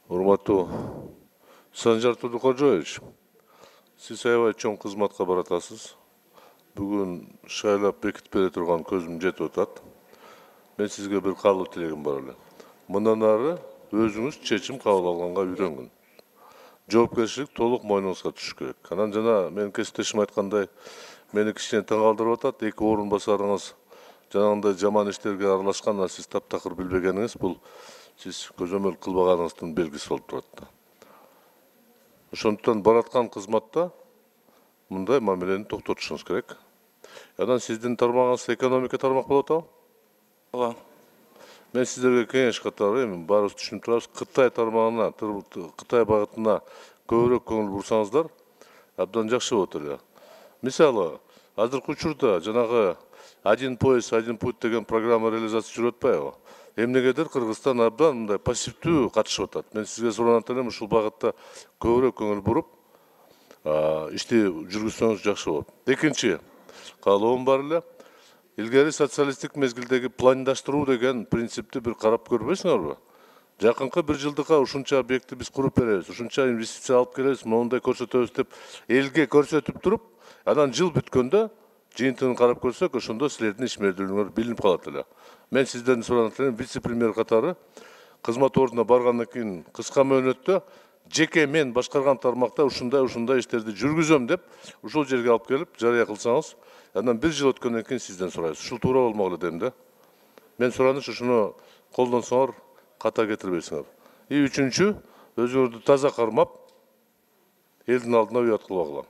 Урматтуу Санжар Тудукожоевич, сиз аябай чоң кызматка баратасыз. Бүгүн шайлап бекитип бере турган көзүм жетип атат. Мен сизге бир каалоо тилегим бар эле. Мындан ары өзүңүз чечим кабыл алганга үйрөнгүн. Жоопкерчилик толук мойнуңузга түшүш керек. Анан жана менин кесиптешим айткандай, мени кичине таң калтырып атат. 2 орун басарыңыз жанагындай жаман иштерге аралашкан, сиз таптакыр билбегениңиз бул сиз көзөмөл кылбаганыңыздын белгиси болуп турат. Ошондуктан бараткан кызматта мындай мамилени токтотушуңуз керек. Анан сиздин тармагыңыз экономика тармак болот атабы? Ооба. Мен сиздерге кеңеш катары, эми баарыбыз түшүнүп турабыз, Кытай тармагына, Кытай багытына көбүрөөк көңүл бурсаңыздар, абдан жакшы болот эле. Мисалы, азыркы учурда жанагы один пояс, один путь деген программа реализация жүрүп атпайбы? Эмнегедир Кыргызстан абдан мындай пассивдүү катышып атат. Мен сизге суранат элем, ушул багытта көбүрөөк көңүл буруп, ишти жүргүзсөңүз жакшы болот. Экинчи, каалоом бар эле. Илгери социалисттик мезгилдеги пландаштыруу деген принципти бир карап көрбөйсүңөрбү? Жакынкы 1 жылдыкка ушунча объектти биз куруп беребиз, ушунча инвестиция алып келебиз, моундай көрсөтөбүз деп элге көрсөтүп туруп, анан жыл бүткөндө жыйынтыгын карап көрсөк, ошондо силердин ишмердүүлүгүңөр билинип калат эле. Мен сиздерден суранат элем, вице-премьер катары кызмат ордуна баргандан кийин кыска мөөнөттө жеке мен башкарган тармакта ушундай иштерди жүргүзөм деп ушул жерге алып келип жарыя кылсаңыз, андан 1 жыл өткөндөн кийин сизден сурайбыз. Ушул туура болмок эле дейм да. Мен сураныш ушуну колдонсоңор, ката кетирбейсиңер. Үчүнчү, өзүңөрдү таза кармап, элдин алдына уят кылбагыла.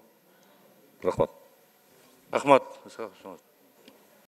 Рахмат. Рахмат.